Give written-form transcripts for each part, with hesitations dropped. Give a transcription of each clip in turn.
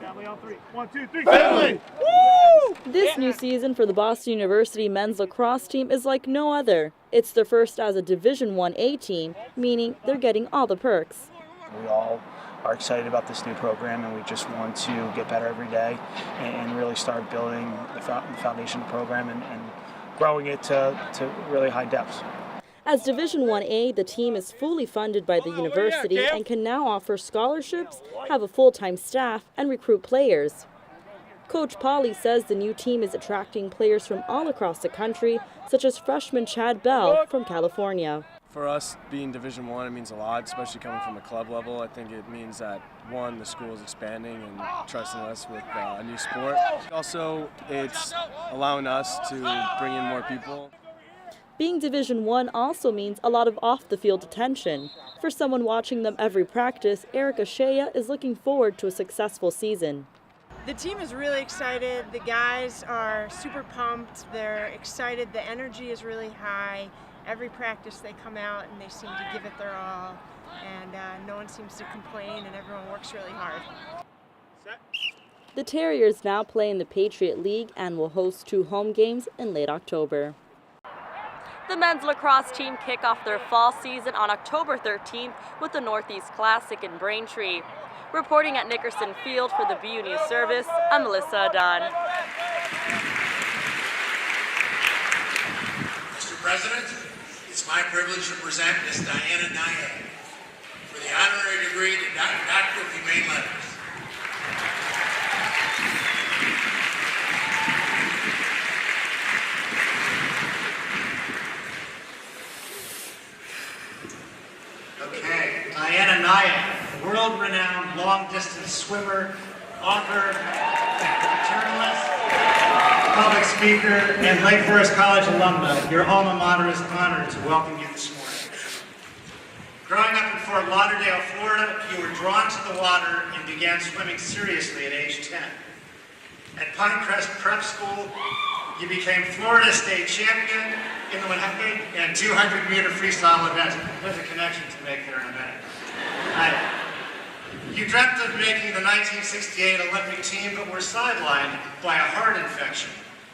Family on three. 1, 2, 3. Family! This new season for the Boston University men's lacrosse team is like no other. It's their first as a Division 1A team, meaning they're getting all the perks. We all are excited about this new program, and we just want to get better every day and really start building the foundation of the program and growing it to really high depths. As Division 1A, the team is fully funded by the university and can now offer scholarships, have a full-time staff, and recruit players. Coach Pauly says the new team is attracting players from all across the country, such as freshman Chad Bell from California. For us, being Division 1, it means a lot, especially coming from a club level. I think it means that, one, the school is expanding and trusting us with a new sport. Also, it's allowing us to bring in more people. Being Division 1 also means a lot of off-the-field attention. For someone watching them every practice, Erica Shea is looking forward to a successful season. The team is really excited. The guys are super pumped. They're excited. The energy is really high. Every practice they come out and they seem to give it their all. And no one seems to complain, and everyone works really hard. The Terriers now play in the Patriot League and will host 2 home games in late October. The men's lacrosse team kick off their fall season on October 13th with the Northeast Classic in Braintree. Reporting at Nickerson Field for the BU News Service, I'm Melissa Adon. Mr. President, it's my privilege to present Ms. Diana Nye for the honorary degree to Doctor of Humane Letters. Okay, Diana Nye, world-renowned long-distance swimmer, author, journalist, public speaker, and Lake Forest College alumna. Your alma mater is honored to welcome you this morning. Growing up in Fort Lauderdale, Florida, you were drawn to the water and began swimming seriously at age 10. At Pinecrest Prep School, you became Florida State Champion in the 100 and 200 meter freestyle events. There's a connection to make there in a minute. You dreamt of making the 1968 Olympic team, but were sidelined by a heart infection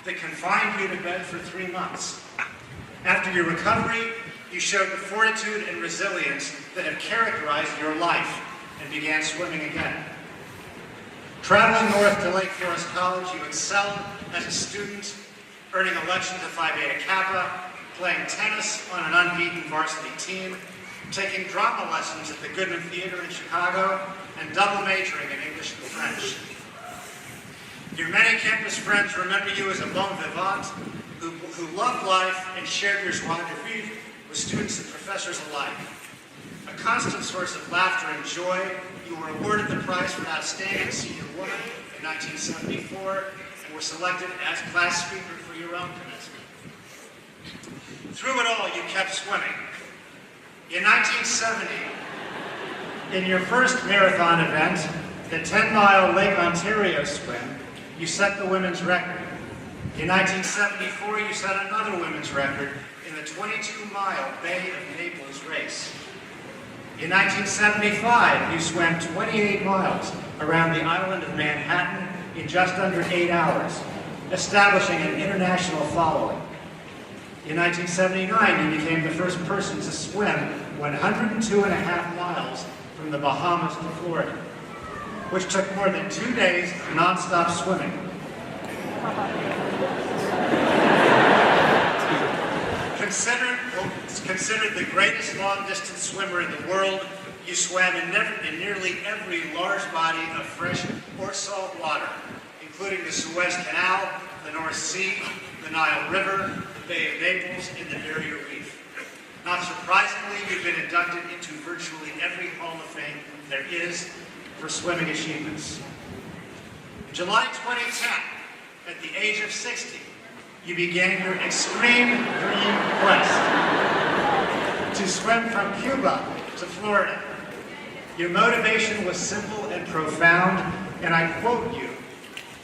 that confined you to bed for 3 months. After your recovery, you showed the fortitude and resilience that have characterized your life and began swimming again. Traveling north to Lake Forest College, you excelled as a student, earning election to Phi Beta Kappa, playing tennis on an unbeaten varsity team, taking drama lessons at the Goodman Theater in Chicago, and double majoring in English and French. Your many campus friends remember you as a bon vivant who loved life and shared your joie de vivre with students and professors alike. A constant source of laughter and joy, you were awarded the prize for Outstanding Senior Woman in 1974 and were selected as class speaker for your own commencement. Through it all, you kept swimming. In 1970, in your first marathon event, the 10-mile Lake Ontario swim, you set the women's record. In 1974, you set another women's record in the 22-mile Bay of Naples race. In 1975, you swam 28 miles around the island of Manhattan in just under 8 hours, establishing an international following. In 1979, you became the first person to swim 102.5 miles from the Bahamas to Florida, which took more than 2 days of non-stop swimming. Considered the greatest long-distance swimmer in the world, you swam in nearly every large body of fresh or salt water, including the Suez Canal, the North Sea, the Nile River, the Bay of Naples, and the Barrier Reef. Not surprisingly, you've been inducted into virtually every Hall of Fame there is for swimming achievements. In July 2010, at the age of 60, you began your extreme dream quest to swim from Cuba to Florida. Your motivation was simple and profound, and I quote you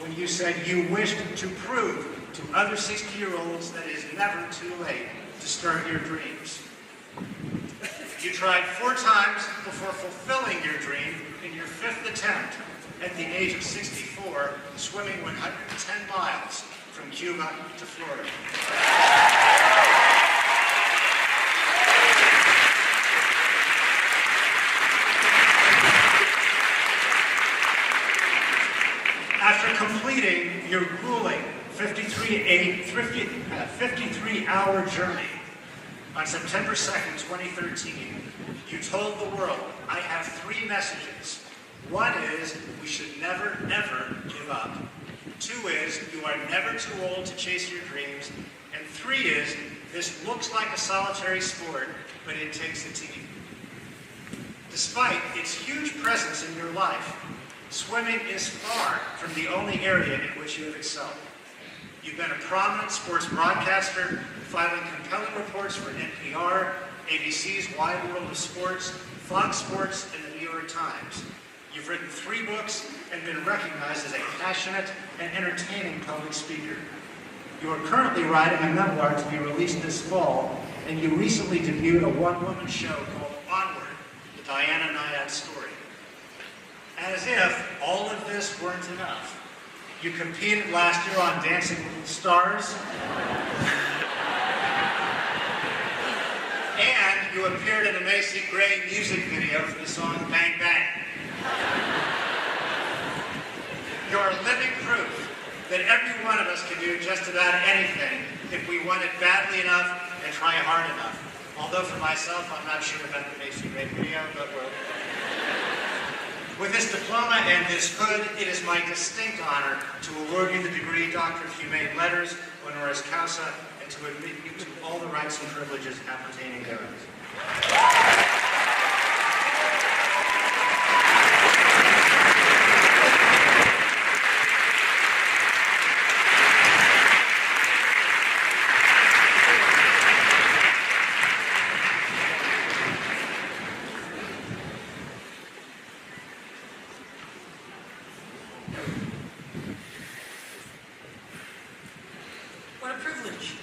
when you said you wished to prove to other 60-year-olds that it is never too late to start your dreams. You tried 4 times before fulfilling your dream in your 5th attempt at the age of 64, swimming 110 miles from Cuba to Florida. After completing your grueling 53-hour journey on September 2nd, 2013, you told the world, I have 3 messages. 1 is, we should never, ever give up. 2 is, you are never too old to chase your dreams. And 3 is, this looks like a solitary sport, but it takes a team. Despite its huge presence in your life, swimming is far from the only area in which you have excelled. You've been a prominent sports broadcaster, filing compelling reports for NPR, ABC's Wide World of Sports, Fox Sports, and the New York Times. You've written 3 books and been recognized as a passionate and entertaining public speaker. You are currently writing a memoir to be released this fall, and you recently debuted a one-woman show called Onward, the Diana Nyad story. As if all of this weren't enough, you competed last year on Dancing with the Stars, and you appeared in a Macy Gray music video for the song Bang Bang. You're living proof that every one of us can do just about anything if we want it badly enough and try hard enough. Although for myself, I'm not sure about the Macy Gray video, but well. With this diploma and this hood, it is my distinct honor to award you the degree Doctor of Humane Letters, honoris causa, and to admit you to all the rights and privileges appertaining thereof. What a privilege.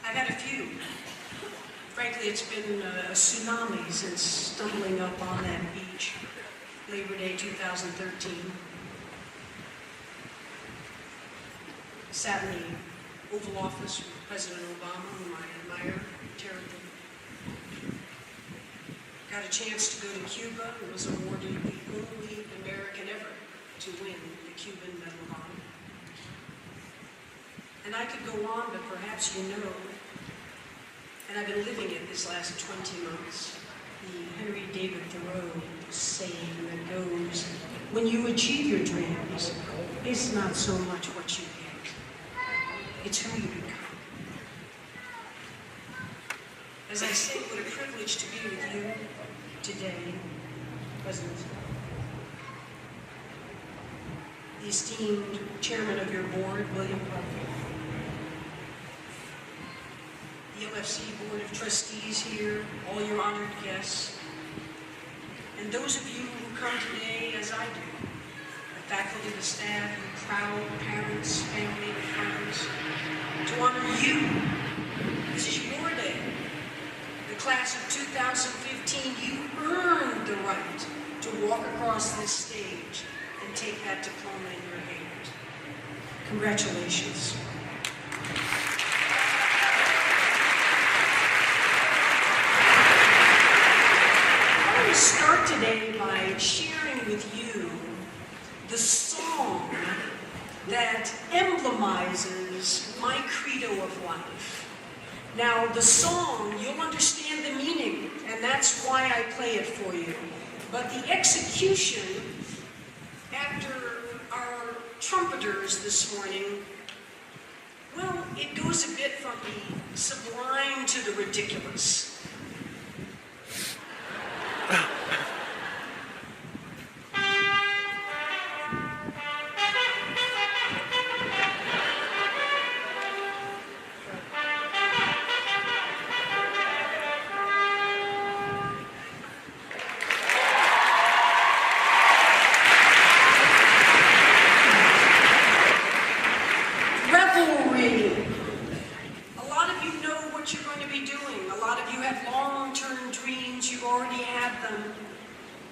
I've had a few. Frankly, it's been a tsunami since stumbling up on that beach, Labor Day 2013. Sat in the Oval Office with President Obama, whom I admire terribly. Got a chance to go to Cuba and was awarded the only American ever to win the Cuban Medal of Honor. And I could go on, but perhaps you know, and I've been living it this last 20 months, the Henry David Thoreau saying that goes, when you achieve your dreams, it's not so much what you get, it's who you become. As I say, what a privilege to be with you today, President. The esteemed chairman of your board, William Parker. The LFC Board of Trustees here, all your honored guests, and those of you who come today as I do, the faculty, the staff, the crowd, parents, family, and friends, to honor you. This is your day. The class of 2015, you earned the right to walk across this stage and take that diploma in your hand. Congratulations. To start today by sharing with you the song that emblemizes my credo of life. Now, the song, you'll understand the meaning, and that's why I play it for you. But the execution, after our trumpeters this morning, well, it goes a bit from the sublime to the ridiculous. Revelry. A lot of you know what you're going to be doing. A lot of you have had them.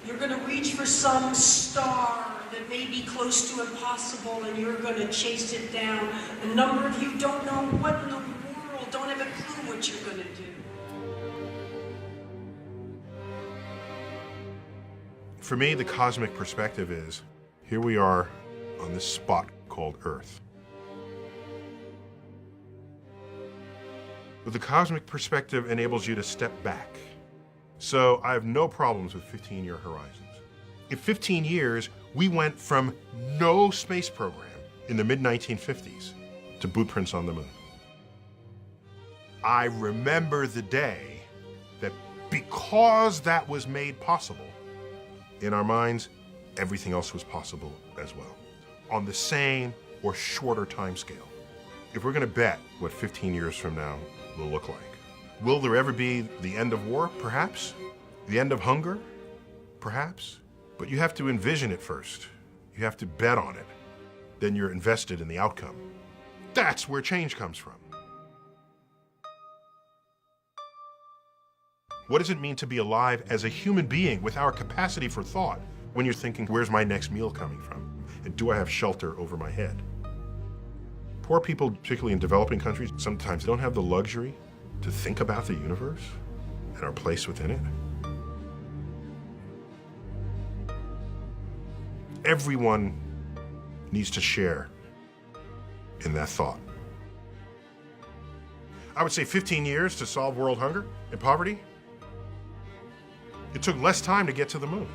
You're going to reach for some star that may be close to impossible, and you're going to chase it down. A number of you don't know what in the world, don't have a clue what you're going to do. For me, the cosmic perspective is, here we are on this spot called Earth. But the cosmic perspective enables you to step back. So I have no problems with 15-year horizons. In 15 years, we went from no space program in the mid-1950s to bootprints on the moon. I remember the day that because that was made possible, in our minds, everything else was possible as well, on the same or shorter time scale. If we're going to bet what 15 years from now will look like, will there ever be the end of war? Perhaps. The end of hunger? Perhaps. But you have to envision it first. You have to bet on it. Then you're invested in the outcome. That's where change comes from. What does it mean to be alive as a human being with our capacity for thought when you're thinking, where's my next meal coming from? And do I have shelter over my head? Poor people, particularly in developing countries, sometimes don't have the luxury to think about the universe and our place within it. Everyone needs to share in that thought. I would say 15 years to solve world hunger and poverty. It took less time to get to the moon.